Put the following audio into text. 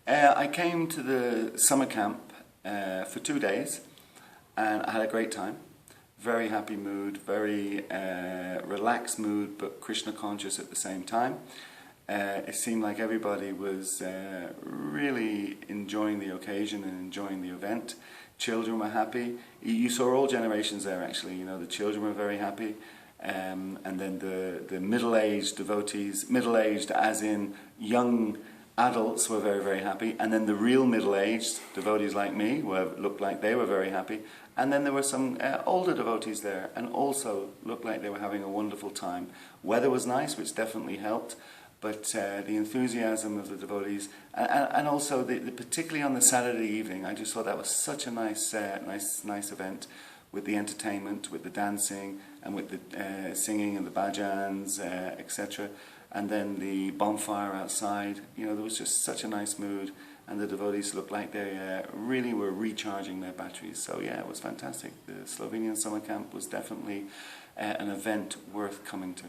I came to the summer camp for 2 days and I had a great time. Very happy mood, very relaxed mood, but Krishna conscious at the same time. It seemed like everybody was really enjoying the occasion and enjoying the event. Children were happy. You saw all generations there actually, you know, the children were very happy. And then the middle-aged devotees, middle-aged as in young adults, were very, very happy. And then the real middle-aged devotees like me looked like they were very happy. And then there were some older devotees there and also looked like they were having a wonderful time. Weather was nice, which definitely helped. But the enthusiasm of the devotees, and also particularly on the Saturday evening, I just thought that was such a nice event, with the entertainment, with the dancing, and with the singing and the bhajans, etc. And then the bonfire outside. You know, there was just such a nice mood, and the devotees looked like they really were recharging their batteries. So yeah, it was fantastic. The Slovenian summer camp was definitely an event worth coming to.